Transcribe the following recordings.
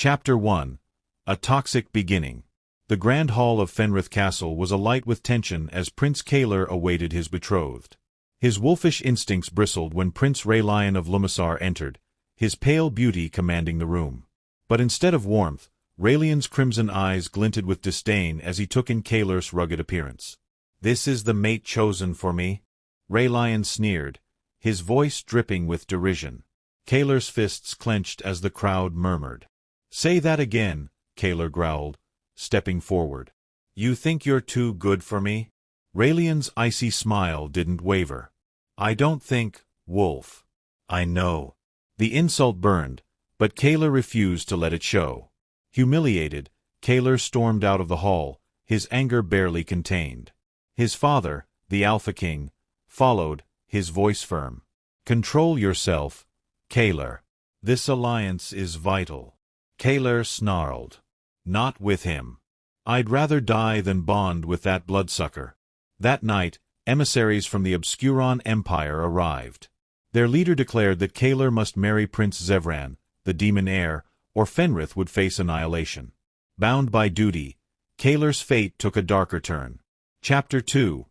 Chapter 1. A Toxic Beginning. The grand hall of Fenrith Castle was alight with tension as Prince Kaelor awaited his betrothed. His wolfish instincts bristled when Prince Raelion of Lumisar entered, his pale beauty commanding the room. But instead of warmth, Raelion's crimson eyes glinted with disdain as he took in Kaelor's rugged appearance. "This is the mate chosen for me?" Raelion sneered, his voice dripping with derision. Kaelor's fists clenched as the crowd murmured. "Say that again," Kaelor growled, stepping forward. "You think you're too good for me?" Raelion's icy smile didn't waver. "I don't think, wolf." "I know." The insult burned, but Kaelor refused to let it show. Humiliated, Kaelor stormed out of the hall, his anger barely contained. His father, the Alpha King, followed, his voice firm. "Control yourself, Kaelor. This alliance is vital." Kaelor snarled. "Not with him. I'd rather die than bond with that bloodsucker." That night, emissaries from the Obscuron Empire arrived. Their leader declared that Kaelor must marry Prince Zevran, the demon heir, or Fenrith would face annihilation. Bound by duty, Kaelor's fate took a darker turn. Chapter 2.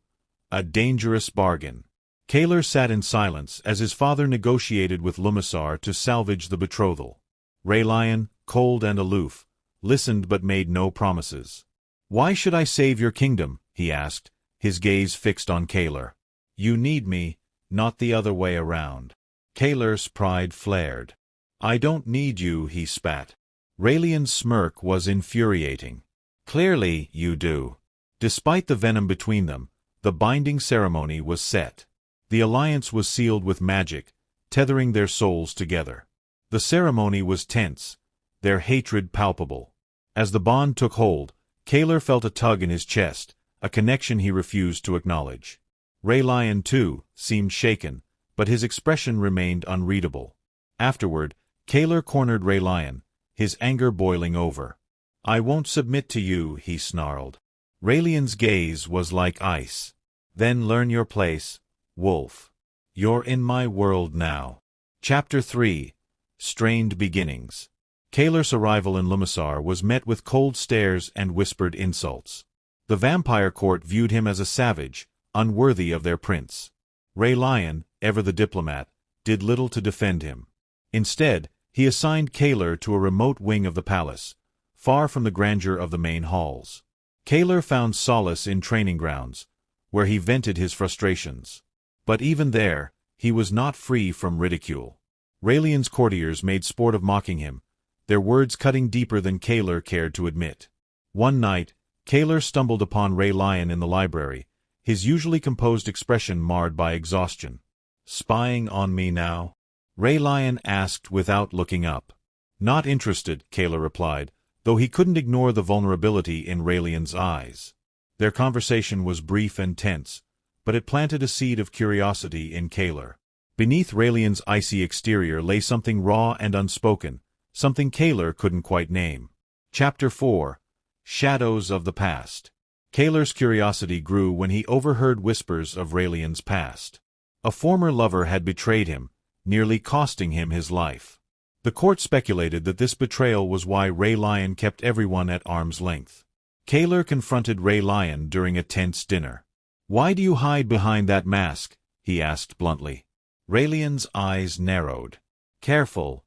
A Dangerous Bargain. Kaelor sat in silence as his father negotiated with Lumisar to salvage the betrothal. Raelion, cold and aloof, listened but made no promises. "Why should I save your kingdom?" he asked, his gaze fixed on Kaelor. "You need me, not the other way around." Kaelor's pride flared. "I don't need you," he spat. Raelion's smirk was infuriating. "Clearly, you do." Despite the venom between them, the binding ceremony was set. The alliance was sealed with magic, tethering their souls together. The ceremony was tense, their hatred palpable. As the bond took hold, Kaelor felt a tug in his chest, a connection he refused to acknowledge. Raelion, too, seemed shaken, but his expression remained unreadable. Afterward, Kaelor cornered Raelion, his anger boiling over. "I won't submit to you," he snarled. Raelion's gaze was like ice. "Then learn your place, wolf. You're in my world now." Chapter 3. Strained Beginnings. Kaelor's arrival in Lumisar was met with cold stares and whispered insults. The vampire court viewed him as a savage, unworthy of their prince. Raelion, ever the diplomat, did little to defend him. Instead, he assigned Kaelor to a remote wing of the palace, far from the grandeur of the main halls. Kaelor found solace in training grounds, where he vented his frustrations. But even there, he was not free from ridicule. Raelion's courtiers made sport of mocking him, their words cutting deeper than Kaelor cared to admit. One night, Kaelor stumbled upon Raelion in the library, his usually composed expression marred by exhaustion. "Spying on me now?" Raelion asked without looking up. "Not interested," Kaelor replied, though he couldn't ignore the vulnerability in Raelion's eyes. Their conversation was brief and tense, but it planted a seed of curiosity in Kaelor. Beneath Raelion's icy exterior lay something raw and unspoken, something Kaelor couldn't quite name. Chapter 4. Shadows of the Past. Kaelor's curiosity grew when he overheard whispers of Raelion's past. A former lover had betrayed him, nearly costing him his life. The court speculated that this betrayal was why Raelion kept everyone at arm's length. Kaelor confronted Raelion during a tense dinner. "Why do you hide behind that mask?" he asked bluntly. Raelion's eyes narrowed. "Careful,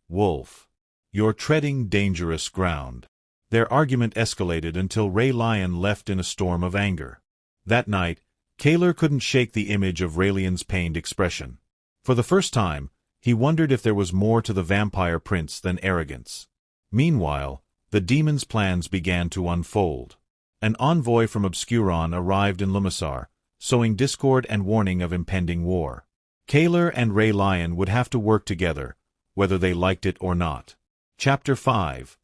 wolf. You're treading dangerous ground." Their argument escalated until Raelion left in a storm of anger. That night, Kaelor couldn't shake the image of Raelion's pained expression. For the first time, he wondered if there was more to the vampire prince than arrogance. Meanwhile, the demon's plans began to unfold. An envoy from Obscuron arrived in Lumisar, sowing discord and warning of impending war. Kaelor and Raelion would have to work together, whether they liked it or not. Chapter 5.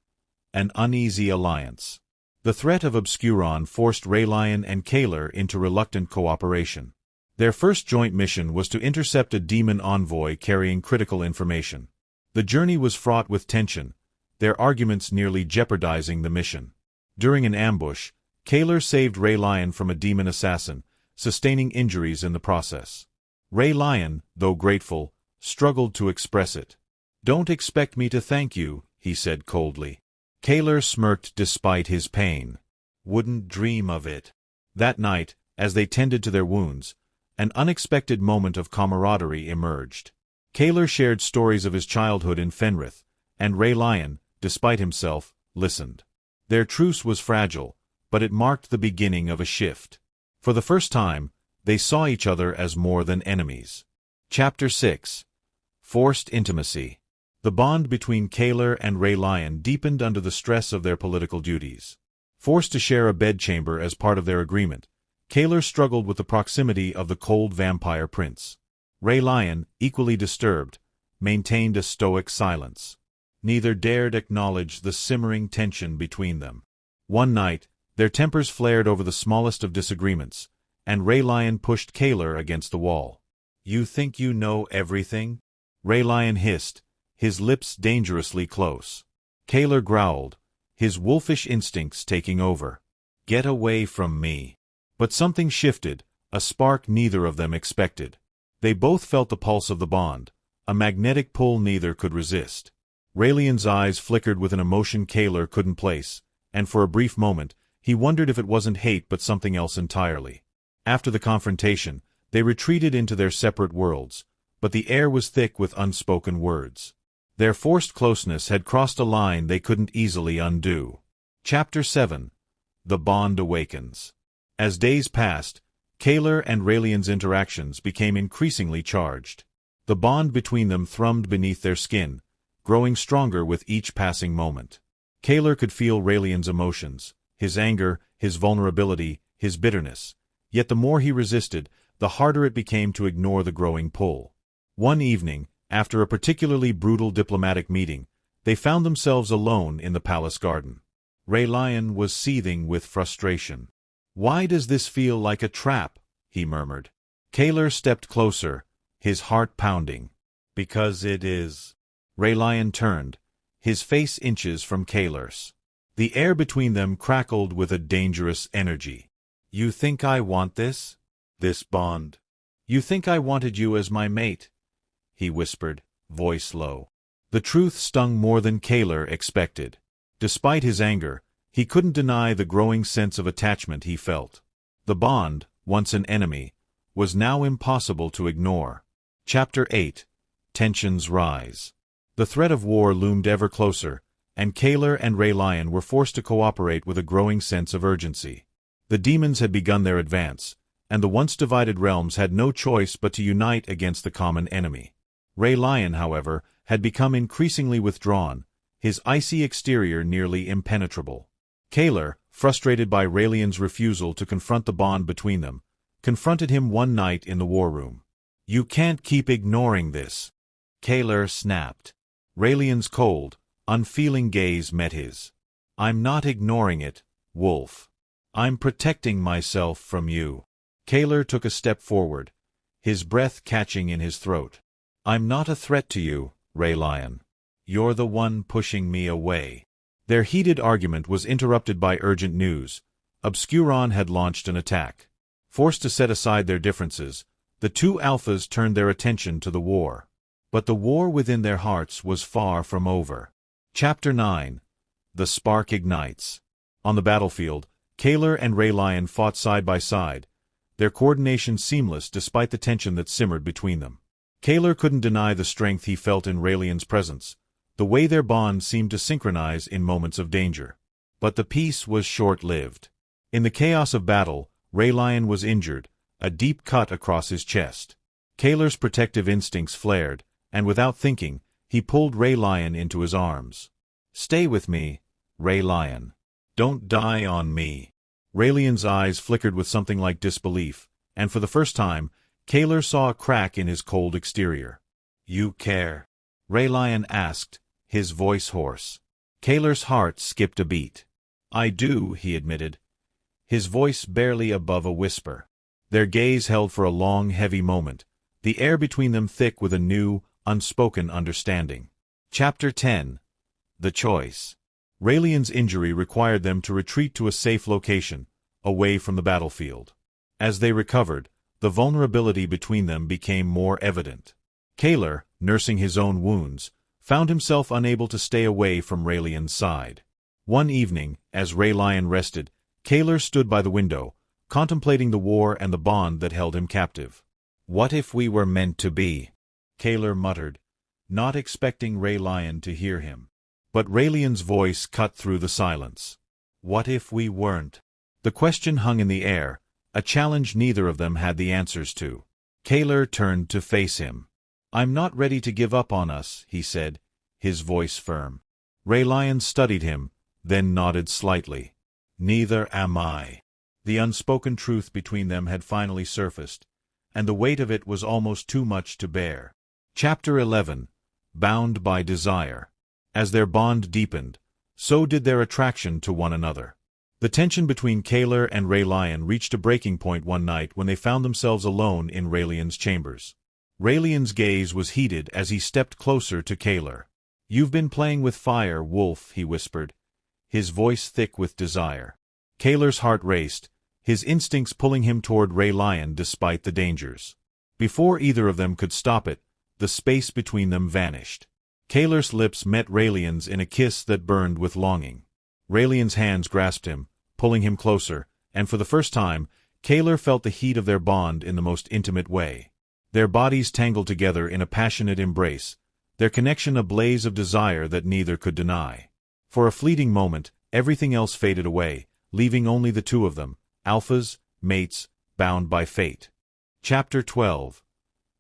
An Uneasy Alliance. The threat of Obscuron forced Raelion and Kaelor into reluctant cooperation. Their first joint mission was to intercept a demon envoy carrying critical information. The journey was fraught with tension, their arguments nearly jeopardizing the mission. During an ambush, Kaelor saved Raelion from a demon assassin, sustaining injuries in the process. Raelion, though grateful, struggled to express it. "Don't expect me to thank you," he said coldly. Kaelor smirked despite his pain. Wouldn't dream of it. That night, as they tended to their wounds, an unexpected moment of camaraderie emerged. Kaelor shared stories of his childhood in Fenrith, and Raelion, despite himself, listened. Their truce was fragile, but it marked the beginning of a shift. For the first time, they saw each other as more than enemies. Chapter 6. Forced Intimacy. The bond between Kaelor and Raelion deepened under the stress of their political duties. Forced to share a bedchamber as part of their agreement, Kaelor struggled with the proximity of the cold vampire prince. Raelion, equally disturbed, maintained a stoic silence. Neither dared acknowledge the simmering tension between them. One night, their tempers flared over the smallest of disagreements, and Raelion pushed Kaelor against the wall. "You think you know everything?" Raelion hissed, his lips dangerously close. Kaelor growled, his wolfish instincts taking over. "Get away from me." But something shifted, a spark neither of them expected. They both felt the pulse of the bond, a magnetic pull neither could resist. Raelion's eyes flickered with an emotion Kaelor couldn't place, and for a brief moment, he wondered if it wasn't hate but something else entirely. After the confrontation, they retreated into their separate worlds, but the air was thick with unspoken words. Their forced closeness had crossed a line they couldn't easily undo. Chapter 7. The Bond Awakens. As days passed, Kaelor and Raelion's interactions became increasingly charged. The bond between them thrummed beneath their skin, growing stronger with each passing moment. Kaelor could feel Raelion's emotions, his anger, his vulnerability, his bitterness. Yet the more he resisted, the harder it became to ignore the growing pull. One evening, after a particularly brutal diplomatic meeting, they found themselves alone in the palace garden. Raelion was seething with frustration. "Why does this feel like a trap?" he murmured. Kaelor stepped closer, his heart pounding. "Because it is." Raelion turned, his face inches from Kaelor's. The air between them crackled with a dangerous energy. "You think I want this? This bond? You think I wanted you as my mate?" he whispered, voice low. The truth stung more than Kaelor expected. Despite his anger, he couldn't deny the growing sense of attachment he felt. The bond, once an enemy, was now impossible to ignore. Chapter 8. Tensions Rise. The threat of war loomed ever closer, and Kaelor and Raelion were forced to cooperate with a growing sense of urgency. The demons had begun their advance, and the once divided realms had no choice but to unite against the common enemy. Raelion, however, had become increasingly withdrawn, his icy exterior nearly impenetrable. Kaelor, frustrated by Raelion's refusal to confront the bond between them, confronted him one night in the war room. "You can't keep ignoring this," Kaelor snapped. Raelion's cold, unfeeling gaze met his. "I'm not ignoring it, Wolf. I'm protecting myself from you." Kaelor took a step forward, his breath catching in his throat. "I'm not a threat to you, Raelion. You're the one pushing me away." Their heated argument was interrupted by urgent news. Obscuron had launched an attack. Forced to set aside their differences, the two alphas turned their attention to the war. But the war within their hearts was far from over. Chapter 9. The Spark Ignites. On the battlefield, Kaelor and Raelion fought side by side, their coordination seamless despite the tension that simmered between them. Kaelor couldn't deny the strength he felt in Raelion's presence, the way their bond seemed to synchronize in moments of danger. But the peace was short-lived. In the chaos of battle, Raelion was injured, a deep cut across his chest. Kaelor's protective instincts flared, and without thinking, he pulled Raelion into his arms. "Stay with me, Raelion. Don't die on me." Raelion's eyes flickered with something like disbelief, and for the first time, Kaelor saw a crack in his cold exterior. "You care?" Raelion asked, his voice hoarse. Kaelor's heart skipped a beat. "I do," he admitted, his voice barely above a whisper. Their gaze held for a long, heavy moment, the air between them thick with a new, unspoken understanding. Chapter 10. The Choice. Raelion's injury required them to retreat to a safe location, away from the battlefield. As they recovered, the vulnerability between them became more evident. Kaelor, nursing his own wounds, found himself unable to stay away from Raelion's side. One evening, as Raelion rested, Kaelor stood by the window, contemplating the war and the bond that held him captive. "What if we were meant to be?" Kaelor muttered, not expecting Raelion to hear him. But Raelion's voice cut through the silence. "What if we weren't?" The question hung in the air, a challenge neither of them had the answers to. Kaelor turned to face him. "I'm not ready to give up on us," he said, his voice firm. Raelion studied him, then nodded slightly. "Neither am I." The unspoken truth between them had finally surfaced, and the weight of it was almost too much to bear. Chapter 11. Bound by Desire. As their bond deepened, so did their attraction to one another. The tension between Kaelor and Raelion reached a breaking point one night when they found themselves alone in Raelion's chambers. Raelion's gaze was heated as he stepped closer to Kaelor. "You've been playing with fire, Wolf," he whispered, his voice thick with desire. Kaelor's heart raced, his instincts pulling him toward Raelion despite the dangers. Before either of them could stop it, the space between them vanished. Kaelor's lips met Raelion's in a kiss that burned with longing. Raelion's hands grasped him, pulling him closer, and for the first time, Kaelor felt the heat of their bond in the most intimate way. Their bodies tangled together in a passionate embrace, their connection a blaze of desire that neither could deny. For a fleeting moment, everything else faded away, leaving only the two of them, alphas, mates, bound by fate. Chapter 12.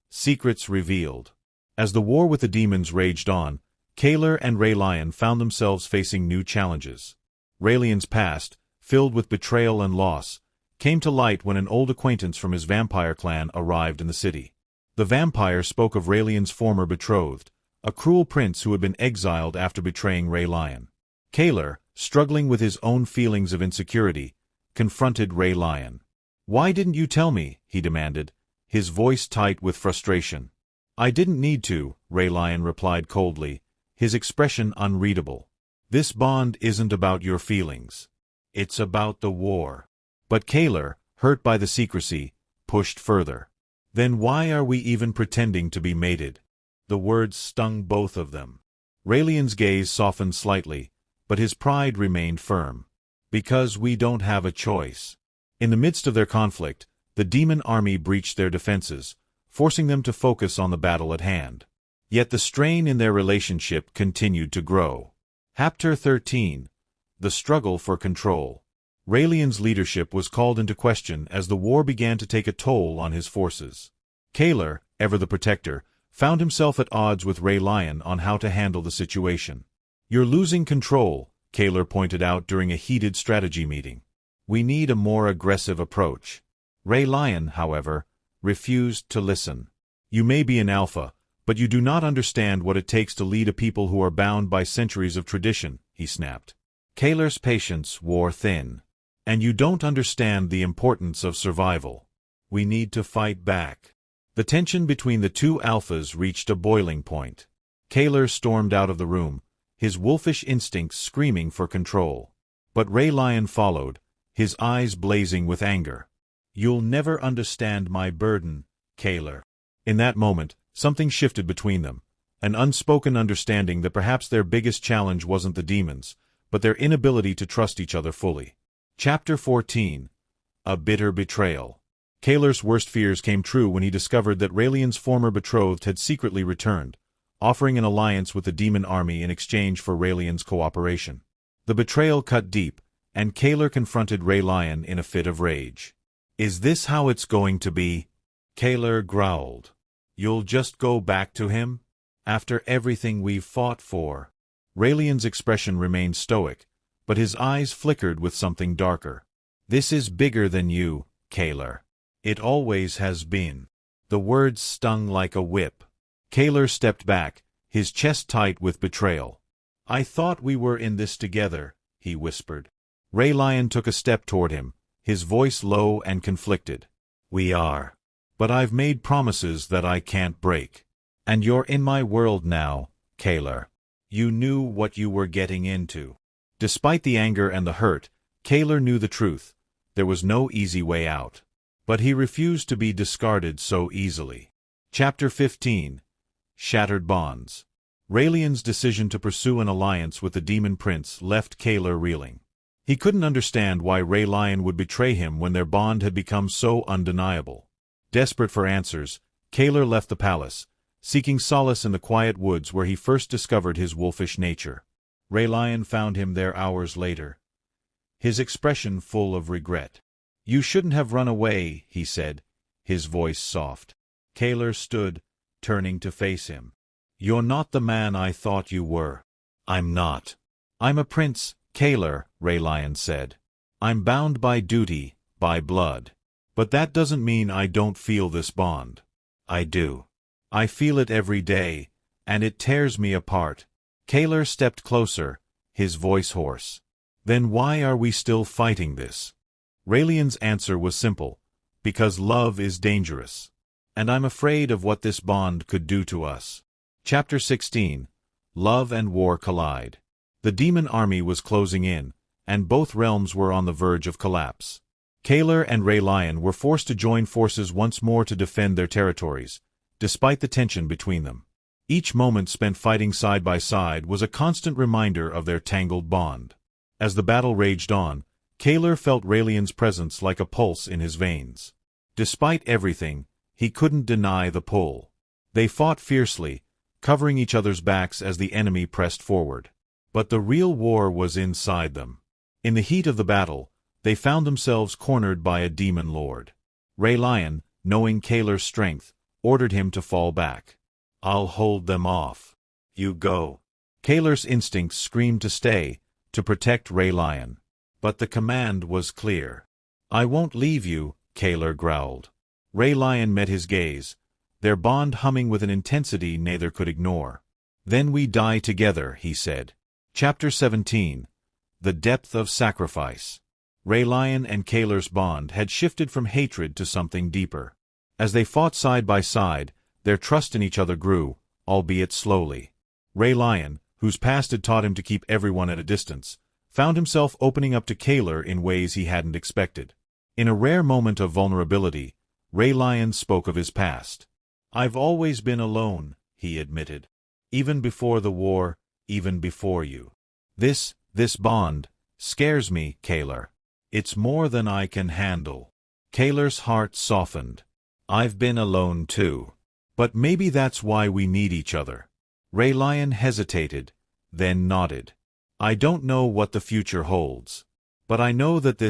Secrets Revealed. As the war with the demons raged on, Kaelor and Raelion found themselves facing new challenges. Raelion's past, filled with betrayal and loss, came to light when an old acquaintance from his vampire clan arrived in the city. The vampire spoke of Raelion's former betrothed, a cruel prince who had been exiled after betraying Raelion. Kaelor, struggling with his own feelings of insecurity, confronted Raelion. "Why didn't you tell me?" he demanded, his voice tight with frustration. "I didn't need to," Raelion replied coldly, his expression unreadable. "This bond isn't about your feelings. It's about the war." But Kaelor, hurt by the secrecy, pushed further. "Then why are we even pretending to be mated?" The words stung both of them. Raelion's gaze softened slightly, but his pride remained firm. "Because we don't have a choice." In the midst of their conflict, the demon army breached their defenses, forcing them to focus on the battle at hand. Yet the strain in their relationship continued to grow. Chapter 13. The Struggle for Control. Raelion's leadership was called into question as the war began to take a toll on his forces. Kaelor, ever the protector, found himself at odds with Raelion on how to handle the situation. "You're losing control," Kaelor pointed out during a heated strategy meeting. "We need a more aggressive approach." Raelion, however, refused to listen. "You may be an alpha, but you do not understand what it takes to lead a people who are bound by centuries of tradition," he snapped. Kaelor's patience wore thin. "And you don't understand the importance of survival. We need to fight back." The tension between the two alphas reached a boiling point. Kaelor stormed out of the room, his wolfish instincts screaming for control. But Raelion followed, his eyes blazing with anger. "You'll never understand my burden, Kaelor." In that moment, something shifted between them, an unspoken understanding that perhaps their biggest challenge wasn't the demons, but their inability to trust each other fully. Chapter 14. A Bitter Betrayal. Kaelor's worst fears came true when he discovered that Raelion's former betrothed had secretly returned, offering an alliance with the demon army in exchange for Raelion's cooperation. The betrayal cut deep, and Kaelor confronted Raelion in a fit of rage. "Is this how it's going to be?" Kaelor growled. "You'll just go back to him? After everything we've fought for?" Raelion's expression remained stoic, but his eyes flickered with something darker. "This is bigger than you, Kaelor. It always has been." The words stung like a whip. Kaelor stepped back, his chest tight with betrayal. "I thought we were in this together," he whispered. Raelion took a step toward him, his voice low and conflicted. "We are. But I've made promises that I can't break. And you're in my world now, Kaelor. You knew what you were getting into." Despite the anger and the hurt, Kaelor knew the truth. There was no easy way out. But he refused to be discarded so easily. Chapter 15. Shattered Bonds. Raelion's decision to pursue an alliance with the demon prince left Kaelor reeling. He couldn't understand why Raelion would betray him when their bond had become so undeniable. Desperate for answers, Kaelor left the palace, seeking solace in the quiet woods where he first discovered his wolfish nature. Raelion found him there hours later, his expression full of regret. "You shouldn't have run away," he said, his voice soft. Kaelor stood, turning to face him. "You're not the man I thought you were." "I'm not. I'm a prince, Kaelor," Raelion said. "I'm bound by duty, by blood. But that doesn't mean I don't feel this bond. I do. I feel it every day, and it tears me apart." Kaelor stepped closer, his voice hoarse. "Then why are we still fighting this?" Raelion's answer was simple: "Because love is dangerous. And I'm afraid of what this bond could do to us." Chapter 16. Love and War Collide. The demon army was closing in, and both realms were on the verge of collapse. Kaelor and Raelion were forced to join forces once more to defend their territories, despite the tension between them. Each moment spent fighting side by side was a constant reminder of their tangled bond. As the battle raged on, Kaelor felt Raelion's presence like a pulse in his veins. Despite everything, he couldn't deny the pull. They fought fiercely, covering each other's backs as the enemy pressed forward. But the real war was inside them. In the heat of the battle, they found themselves cornered by a demon lord. Raelion, knowing Kaelor's strength, ordered him to fall back. "I'll hold them off. You go." Kaelor's instincts screamed to stay, to protect Raelion. But the command was clear. "I won't leave you," Kaelor growled. Raelion met his gaze, their bond humming with an intensity neither could ignore. "Then we die together," he said. Chapter 17. The Depth of Sacrifice. Raelion and Kaelor's bond had shifted from hatred to something deeper. As they fought side by side, their trust in each other grew, albeit slowly. Raelion, whose past had taught him to keep everyone at a distance, found himself opening up to Kaelor in ways he hadn't expected. In a rare moment of vulnerability, Raelion spoke of his past. "I've always been alone," he admitted. "Even before the war, even before you. This bond scares me, Kaelor. It's more than I can handle." Kaelor's heart softened. "I've been alone too. But maybe that's why we need each other." Raelion hesitated, then nodded. "I don't know what the future holds. But I know that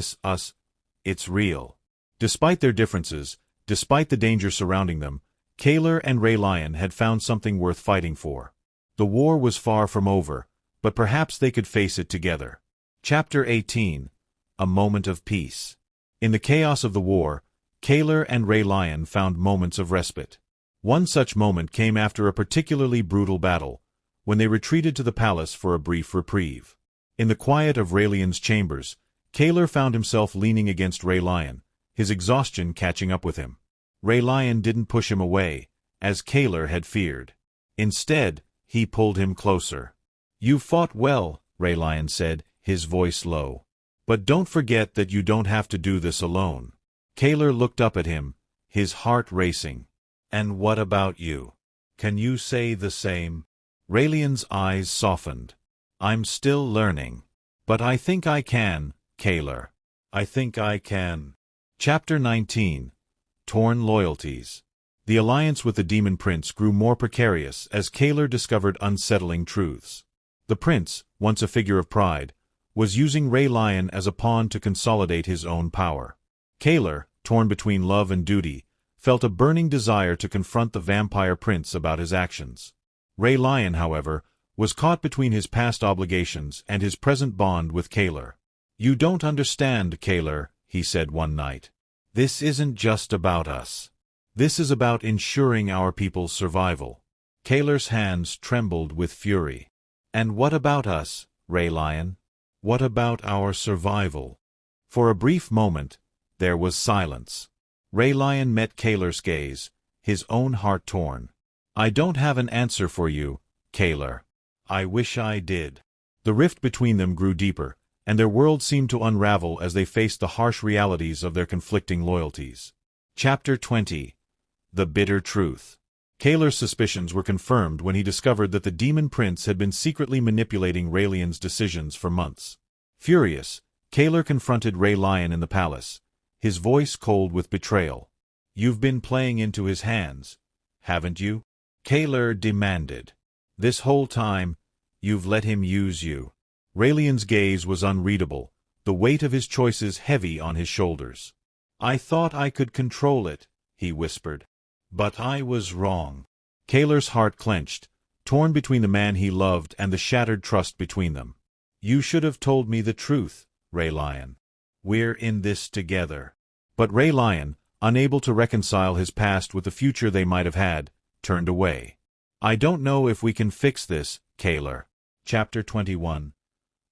it's real." Despite their differences, despite the danger surrounding them, Kaelor and Raelion had found something worth fighting for. The war was far from over, but perhaps they could face it together. Chapter 18. A Moment of Peace. In the chaos of the war, Kaelor and Raelion found moments of respite. One such moment came after a particularly brutal battle, when they retreated to the palace for a brief reprieve. In the quiet of Raelion's chambers, Kaelor found himself leaning against Raelion, his exhaustion catching up with him. Raelion didn't push him away, as Kaelor had feared. Instead, he pulled him closer. "You fought well," Raelion said, his voice low. "But don't forget that you don't have to do this alone." Kaelor looked up at him, his heart racing. "And what about you? Can you say the same?" Raelion's eyes softened. "I'm still learning. But I think I can, Kaelor. I think I can." Chapter 19. Torn Loyalties. The alliance with the demon prince grew more precarious as Kaelor discovered unsettling truths. The prince, once a figure of pride, was using Raelion as a pawn to consolidate his own power. Kaelor, torn between love and duty, felt a burning desire to confront the vampire prince about his actions. Raelion, however, was caught between his past obligations and his present bond with Kaelor. "You don't understand, Kaelor," he said one night. "This isn't just about us. This is about ensuring our people's survival." Kaelor's hands trembled with fury. "And what about us, Raelion? What about our survival?" For a brief moment, there was silence. Raelion met Kaelor's gaze, his own heart torn. "I don't have an answer for you, Kaelor. I wish I did." The rift between them grew deeper, and their world seemed to unravel as they faced the harsh realities of their conflicting loyalties. Chapter 20. The Bitter Truth. Kaelor's suspicions were confirmed when he discovered that the demon prince had been secretly manipulating Raelion's decisions for months. Furious, Kaelor confronted Raelion in the palace, his voice cold with betrayal. "You've been playing into his hands, haven't you?" Kaelor demanded. "This whole time, you've let him use you." Raelion's gaze was unreadable, the weight of his choices heavy on his shoulders. "I thought I could control it," he whispered. "But I was wrong." Kaelor's heart clenched, torn between the man he loved and the shattered trust between them. "You should have told me the truth, Raelion. We're in this together." But Raelion, unable to reconcile his past with the future they might have had, turned away. "I don't know if we can fix this, Kaelor." Chapter 21.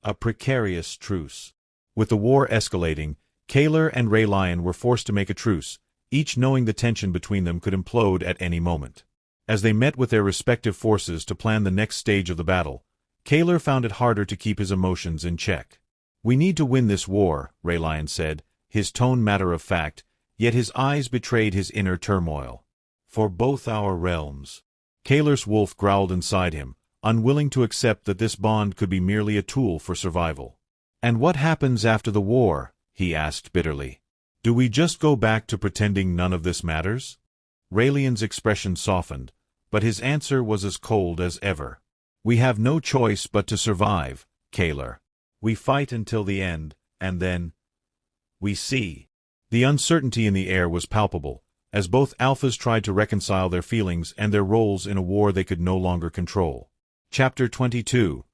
A precarious truce. With the war escalating, Kaelor and Raelion were forced to make a truce, each knowing the tension between them could implode at any moment. As they met with their respective forces to plan the next stage of the battle, Kaelor found it harder to keep his emotions in check. "We need to win this war," Raelion said, his tone matter-of-fact, yet his eyes betrayed his inner turmoil. "For both our realms." Kaelor's wolf growled inside him, unwilling to accept that this bond could be merely a tool for survival. "And what happens after the war?" he asked bitterly. "Do we just go back to pretending none of this matters?" Raelion's expression softened, but his answer was as cold as ever. "We have no choice but to survive, Kaelor. We fight until the end, and then we see." The uncertainty in the air was palpable, as both alphas tried to reconcile their feelings and their roles in a war they could no longer control. Chapter 22.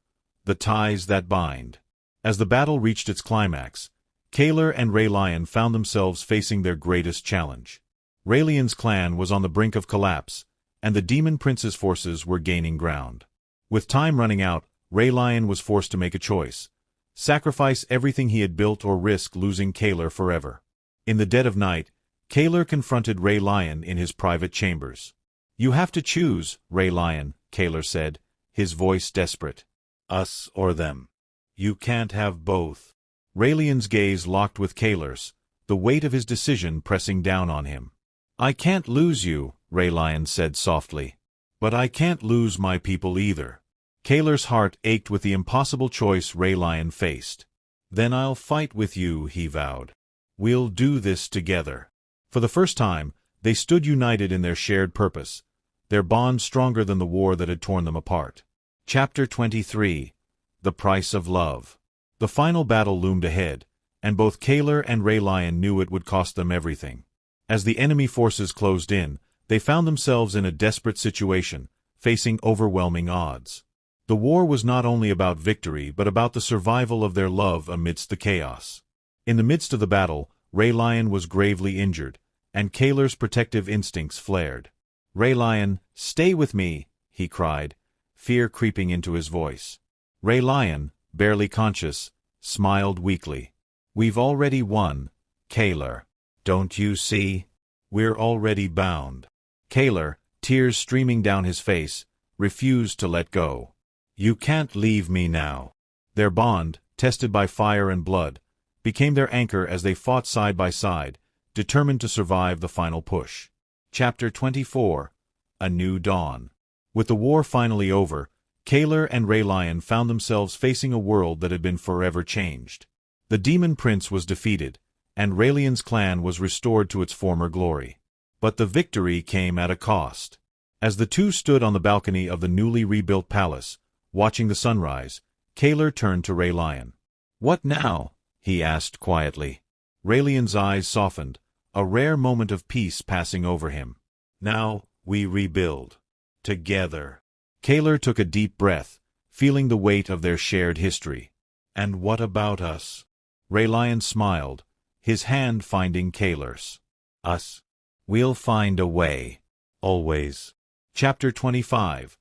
The Ties That Bind. As the battle reached its climax, Kaelor and Raelion found themselves facing their greatest challenge. Raelion's clan was on the brink of collapse, and the demon prince's forces were gaining ground. With time running out, Raelion was forced to make a choice: sacrifice everything he had built or risk losing Kaelor forever. In the dead of night, Kaelor confronted Raelion in his private chambers. "You have to choose, Raelion," Kaelor said, his voice desperate. "Us or them. You can't have both." Raelion's gaze locked with Kaelor's, the weight of his decision pressing down on him. "I can't lose you," Raelion said softly. "But I can't lose my people either." Kaelor's heart ached with the impossible choice Raelion faced. "Then I'll fight with you," he vowed. "We'll do this together." For the first time, they stood united in their shared purpose, their bond stronger than the war that had torn them apart. Chapter 23. The Price of Love. The final battle loomed ahead, and both Kaelor and Raelion knew it would cost them everything. As the enemy forces closed in, they found themselves in a desperate situation, facing overwhelming odds. The war was not only about victory but about the survival of their love amidst the chaos. In the midst of the battle, Raelion was gravely injured, and Kaelor's protective instincts flared. "Raelion, stay with me," he cried, fear creeping into his voice. Raelion, barely conscious, smiled weakly. "We've already won, Kaelor. Don't you see? We're already bound." Kaelor, tears streaming down his face, refused to let go. "You can't leave me now." Their bond, tested by fire and blood, became their anchor as they fought side by side, determined to survive the final push. Chapter 24. A New Dawn. With the war finally over, Kaelor and Raelion found themselves facing a world that had been forever changed. The demon prince was defeated, and Raelion's clan was restored to its former glory. But the victory came at a cost. As the two stood on the balcony of the newly rebuilt palace, watching the sunrise, Kaelor turned to Raelion. "What now?" he asked quietly. Raelion's eyes softened, a rare moment of peace passing over him. "Now we rebuild. Together." Kaelor took a deep breath, feeling the weight of their shared history. "And what about us?" Raelion smiled, his hand finding Kaelor's. "Us? We'll find a way. Always." Chapter 25.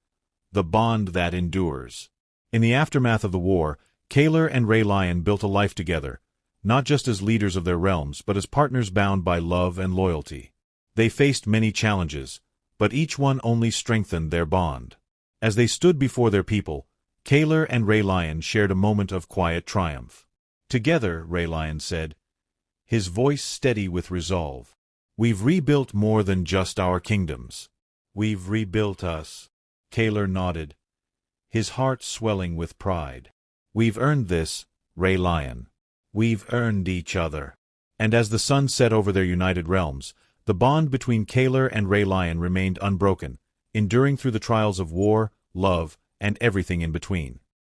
The Bond That Endures. In the aftermath of the war, Kaelor and Raelion built a life together, not just as leaders of their realms but as partners bound by love and loyalty. They faced many challenges, but each one only strengthened their bond. As they stood before their people, Kaelor and Raelion shared a moment of quiet triumph. "Together," Raelion said, his voice steady with resolve, "we've rebuilt more than just our kingdoms. We've rebuilt us. Kaelor nodded, his heart swelling with pride. We've earned this, Raelion. We've earned each other. And as the sun set over their united realms, the bond between Kaelor and Raelion remained unbroken, enduring through the trials of war, love, and everything in between.